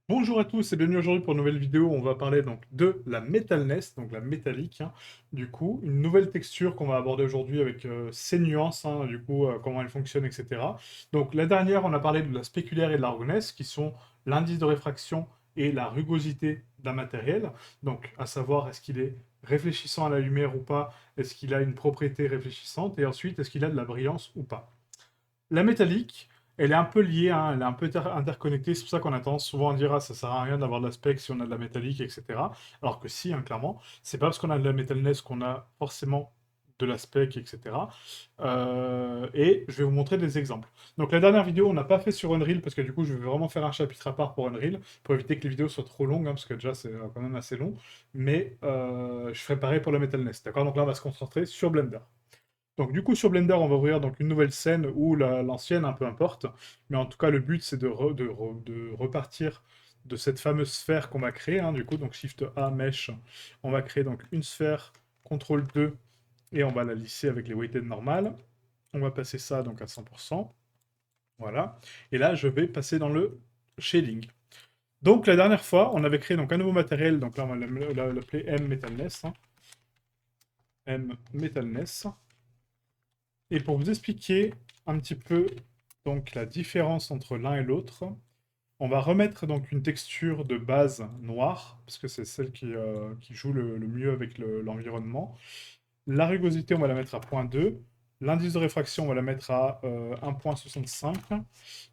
Bonjour à tous et bienvenue aujourd'hui pour une nouvelle vidéo. On va parler donc de la Metalness, donc la métallique. Du coup, une nouvelle texture qu'on va aborder aujourd'hui avec ses nuances, comment elle fonctionne, etc. Donc la dernière, on a parlé de la spéculaire et de la roughness, qui sont l'indice de réfraction et la rugosité d'un matériel. Donc, à savoir, est-ce qu'il est réfléchissant à la lumière ou pas, est-ce qu'il a une propriété réfléchissante, et ensuite, est-ce qu'il a de la brillance ou pas. La métallique, elle est un peu liée, hein, elle est un peu interconnectée. C'est pour ça qu'on a tendance souvent à dire ah, ça sert à rien d'avoir de la spec si on a de la métallique, etc. Alors que si, hein, clairement, c'est pas parce qu'on a de la metalness qu'on a forcément de la spec, etc. Et je vais vous montrer des exemples. Donc la dernière vidéo, on n'a pas fait sur Unreal parce que du coup, je vais vraiment faire un chapitre à part pour Unreal pour éviter que les vidéos soient trop longues, hein, parce que déjà c'est quand même assez long. Mais je ferai pareil pour la metalness, d'accord? Donc là, on va se concentrer sur Blender. Donc du coup sur Blender, on va ouvrir donc une nouvelle scène ou l'ancienne, peu importe. Mais en tout cas, le but c'est de repartir de cette fameuse sphère qu'on va créer. Du coup, donc Shift A, Mesh, on va créer donc une sphère, CTRL 2, et on va la lisser avec les weighted normales. On va passer ça donc à 100%. Voilà. Et là, je vais passer dans le shading. Donc la dernière fois, on avait créé donc un nouveau matériel. Donc là, on va l'appeler M Metalness, hein. M Metalness. Et pour vous expliquer un petit peu donc la différence entre l'un et l'autre, on va remettre donc une texture de base noire, parce que c'est celle qui joue le mieux avec l'environnement. La rugosité, on va la mettre à 0.2. L'indice de réfraction, on va la mettre à 1.65.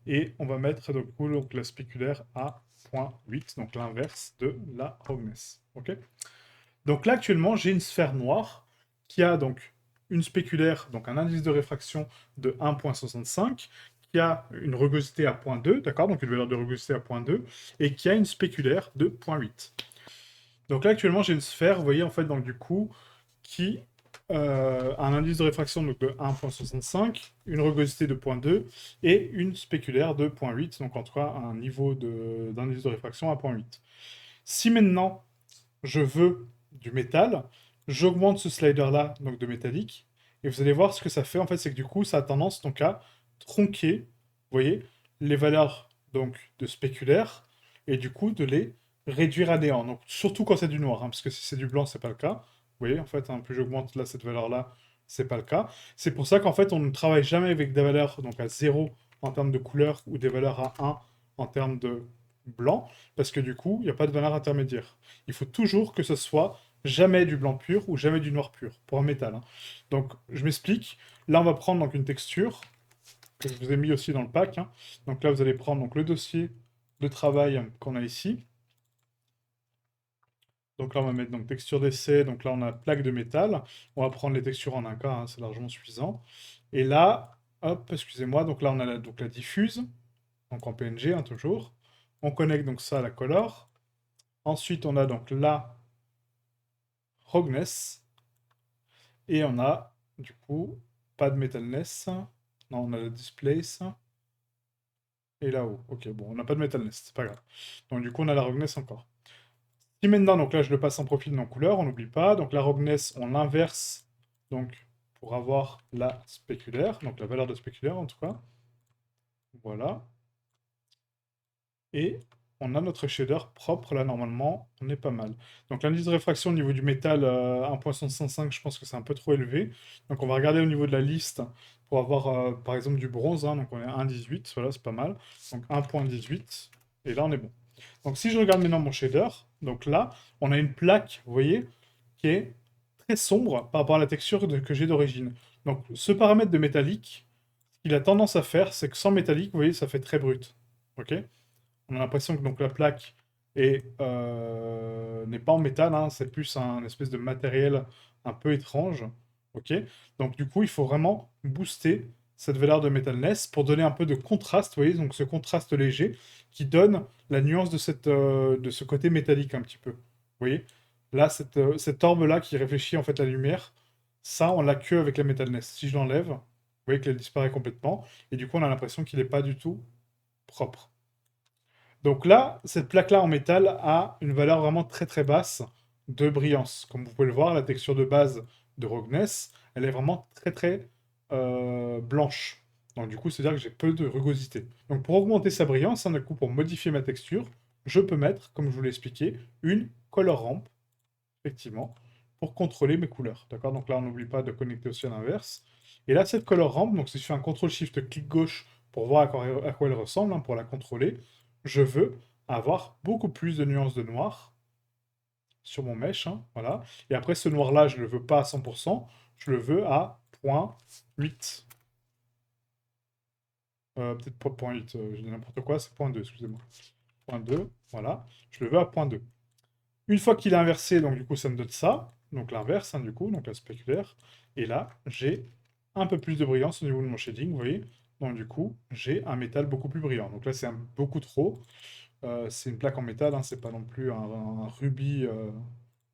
Et on va mettre donc la spéculaire à 0.8, donc l'inverse de la roughness. Ok. Donc là, actuellement, j'ai une sphère noire qui a donc une spéculaire, donc un indice de réfraction de 1.65, qui a une rugosité à 0.2, d'accord, donc une valeur de rugosité à 0.2, et qui a une spéculaire de 0.8. Donc là, actuellement, j'ai une sphère, vous voyez, en fait, donc du coup, qui a un indice de réfraction donc, de 1.65, une rugosité de 0.2 et une spéculaire de 0.8, donc en tout cas un niveau d'indice de réfraction à 0.8. Si maintenant je veux du métal, j'augmente ce slider-là, donc de métallique, et vous allez voir ce que ça fait, en fait, c'est que du coup, ça a tendance donc à tronquer, vous voyez, les valeurs donc de spéculaire, et du coup, de les réduire à néant. Donc, surtout quand c'est du noir, parce que si c'est du blanc, c'est pas le cas. Vous voyez, en fait, plus j'augmente là cette valeur-là, c'est pas le cas. C'est pour ça qu'en fait, on ne travaille jamais avec des valeurs donc à 0 en termes de couleur ou des valeurs à 1 en termes de blanc, parce que du coup, il n'y a pas de valeur intermédiaire. Il faut toujours que ce soit jamais du blanc pur ou jamais du noir pur pour un métal, hein. Donc, je m'explique. Là, on va prendre donc une texture que je vous ai mis aussi dans le pack, hein. Donc là, vous allez prendre donc le dossier de travail qu'on a ici. Donc là, on va mettre donc texture d'essai. Donc là, on a plaque de métal. On va prendre les textures en un cas, hein, c'est largement suffisant. Et là, hop, excusez-moi. Donc là, on a donc la diffuse, donc en PNG, hein, toujours. On connecte donc ça à la color. Ensuite, on a donc la roughness. Et on a, du coup, pas de metalness. Non, on a le displace. Et là-haut. Ok, bon, on n'a pas de metalness, c'est pas grave. Donc du coup, on a la roughness encore. Si maintenant, donc là, je le passe en profil en couleur, on n'oublie pas. Donc la roughness, on l'inverse, donc, pour avoir la spéculaire, donc la valeur de spéculaire en tout cas. Voilà. Et on a notre shader propre, là, normalement, on est pas mal. Donc l'indice de réfraction au niveau du métal, 1.65, je pense que c'est un peu trop élevé. Donc on va regarder au niveau de la liste pour avoir, par exemple, du bronze, hein. Donc on est à 1.18, voilà, c'est pas mal. Donc 1.18, et là, on est bon. Donc si je regarde maintenant mon shader, donc là, on a une plaque, vous voyez, qui est très sombre par rapport à la texture que j'ai d'origine. Donc ce paramètre de métallique, ce qu'il a tendance à faire, c'est que sans métallique, vous voyez, ça fait très brut. Ok? On a l'impression que donc la plaque n'est pas en métal, hein, c'est plus un espèce de matériel un peu étrange. Ok. Donc du coup, il faut vraiment booster cette valeur de metalness pour donner un peu de contraste, vous voyez, donc ce contraste léger qui donne la nuance de ce côté métallique un petit peu. Vous voyez? Là, cette orbe-là qui réfléchit en fait la lumière, ça, on l'a que avec la metalness. Si je l'enlève, vous voyez qu'elle disparaît complètement, et du coup, on a l'impression qu'il n'est pas du tout propre. Donc là, cette plaque-là en métal a une valeur vraiment très très basse de brillance. Comme vous pouvez le voir, la texture de base de Rogness, elle est vraiment très très blanche. Donc du coup, c'est-à-dire que j'ai peu de rugosité. Donc pour augmenter sa brillance, du coup, pour modifier ma texture, je peux mettre, comme je vous l'ai expliqué, une color ramp, effectivement, pour contrôler mes couleurs. D'accord? Donc là, on n'oublie pas de connecter aussi à l'inverse. Et là, cette color ramp, donc si je fais un CTRL-SHIFT clic gauche pour voir à quoi elle ressemble, hein, pour la contrôler, je veux avoir beaucoup plus de nuances de noir sur mon mesh, hein, voilà. Et après, ce noir-là, je ne le veux pas à 100%, je le veux à 0.8. Peut-être pas 0.8, je dis n'importe quoi, c'est 0.2, excusez-moi. 0.2, voilà. Je le veux à 0.2. Une fois qu'il est inversé, donc du coup, ça me donne ça. Donc l'inverse, hein, du coup, donc la spéculaire. Et là, j'ai un peu plus de brillance au niveau de mon shading, vous voyez. Donc du coup, j'ai un métal beaucoup plus brillant. Donc là, c'est beaucoup trop. C'est une plaque en métal, hein, c'est pas non plus un rubis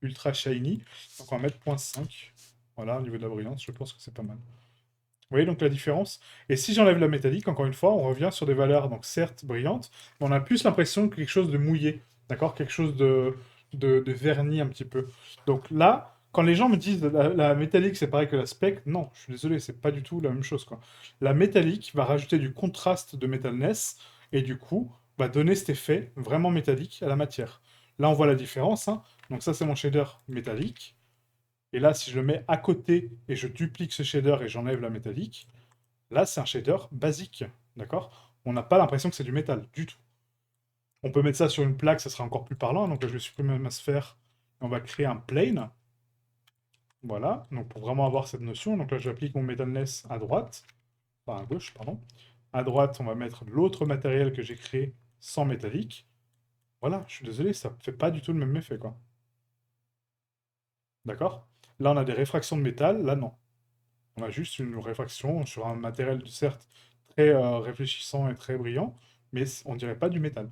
ultra shiny. Donc on va mettre 0.5. Voilà, au niveau de la brillance, je pense que c'est pas mal. Vous voyez donc la différence? Et si j'enlève la métallique, encore une fois, on revient sur des valeurs, donc certes brillantes, mais on a plus l'impression que quelque chose de mouillé, d'accord? Quelque chose de verni un petit peu. Donc là, quand les gens me disent la métallique c'est pareil que la spec, non, je suis désolé, c'est pas du tout la même chose, quoi. La métallique va rajouter du contraste de metalness, et du coup, va donner cet effet vraiment métallique à la matière. Là, on voit la différence, hein. Donc ça, c'est mon shader métallique. Et là, si je le mets à côté et je duplique ce shader et j'enlève la métallique, là, c'est un shader basique, d'accord? On n'a pas l'impression que c'est du métal, du tout. On peut mettre ça sur une plaque, ça sera encore plus parlant. Donc là, je vais supprimer ma sphère et on va créer un plane. Voilà, donc pour vraiment avoir cette notion, donc là, j'applique mon metalness à droite, enfin à gauche, pardon. À droite, on va mettre l'autre matériel que j'ai créé sans métallique. Voilà, je suis désolé, ça ne fait pas du tout le même effet, quoi. D'accord? Là, on a des réfractions de métal, là, non. On a juste une réfraction sur un matériel, certes, très réfléchissant et très brillant, mais on dirait pas du métal.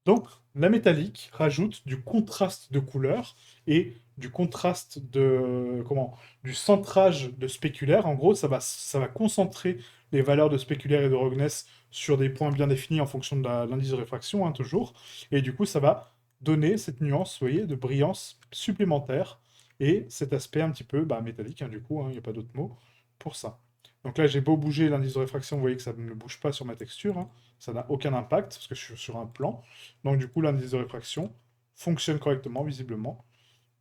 Donc, la métallique rajoute du contraste de couleur et du contraste de, comment, du centrage de spéculaire. En gros, ça va concentrer les valeurs de spéculaire et de roughness sur des points bien définis en fonction de l'indice de réfraction, hein, toujours. Et du coup, ça va donner cette nuance, vous voyez, de brillance supplémentaire et cet aspect un petit peu bah, métallique, hein, du coup, il n'y a pas d'autre mot pour ça. Donc là, j'ai beau bouger l'indice de réfraction, vous voyez que ça ne bouge pas sur ma texture, hein. Ça n'a aucun impact parce que je suis sur un plan. Donc du coup, l'indice de réfraction fonctionne correctement, visiblement,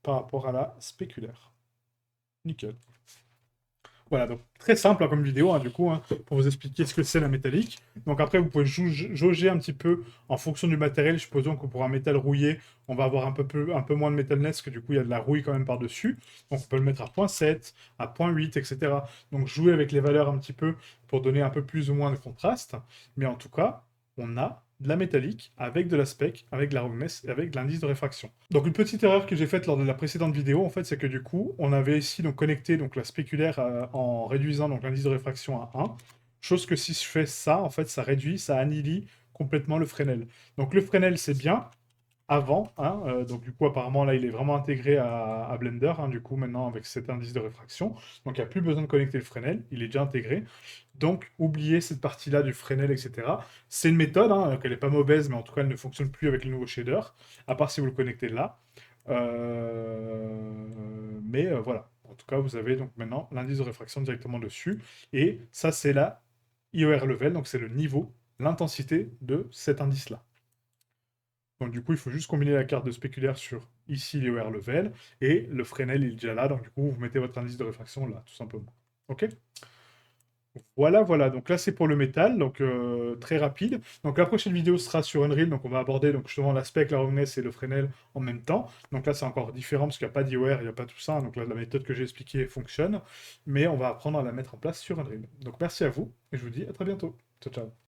par rapport à la spéculaire. Nickel. Voilà, donc très simple hein, comme vidéo, hein, du coup, hein, pour vous expliquer ce que c'est la métallique. Donc après, vous pouvez jauger un petit peu en fonction du matériel. Supposons que pour un métal rouillé, on va avoir un peu moins de metalness, que du coup, il y a de la rouille quand même par-dessus. Donc on peut le mettre à 0.7, à 0.8, etc. Donc jouer avec les valeurs un petit peu pour donner un peu plus ou moins de contraste. Mais en tout cas, on a de la métallique avec de la spec, avec de la roughness et avec de l'indice de réfraction. Donc une petite erreur que j'ai faite lors de la précédente vidéo, en fait, c'est que du coup, on avait ici donc connecté donc la spéculaire en réduisant donc l'indice de réfraction à 1. Chose que si je fais ça, en fait, ça réduit, ça annihilie complètement le Fresnel. Donc le Fresnel, c'est bien, avant. Hein, donc du coup, apparemment, là, il est vraiment intégré à Blender, hein, du coup, maintenant, avec cet indice de réfraction. Donc il n'y a plus besoin de connecter le Fresnel, il est déjà intégré. Donc, oubliez cette partie-là du Fresnel, etc. C'est une méthode, hein, qu'elle n'est pas mauvaise, mais en tout cas, elle ne fonctionne plus avec le nouveau shader, à part si vous le connectez là. Voilà. En tout cas, vous avez donc maintenant l'indice de réfraction directement dessus. Et ça, c'est la IOR level, donc c'est le niveau, l'intensité de cet indice-là. Donc du coup, il faut juste combiner la carte de spéculaire sur ici l'IOR level et le Fresnel il est déjà là. Donc du coup, vous mettez votre indice de réfraction là, tout simplement. Ok? Voilà, voilà. Donc là, c'est pour le métal, donc très rapide. Donc la prochaine vidéo sera sur Unreal, donc on va aborder donc justement l'aspect, la roughness et le Fresnel en même temps. Donc là, c'est encore différent parce qu'il n'y a pas d'IOR, il n'y a pas tout ça. Donc là, la méthode que j'ai expliquée fonctionne, mais on va apprendre à la mettre en place sur Unreal. Donc merci à vous et je vous dis à très bientôt. Ciao, ciao.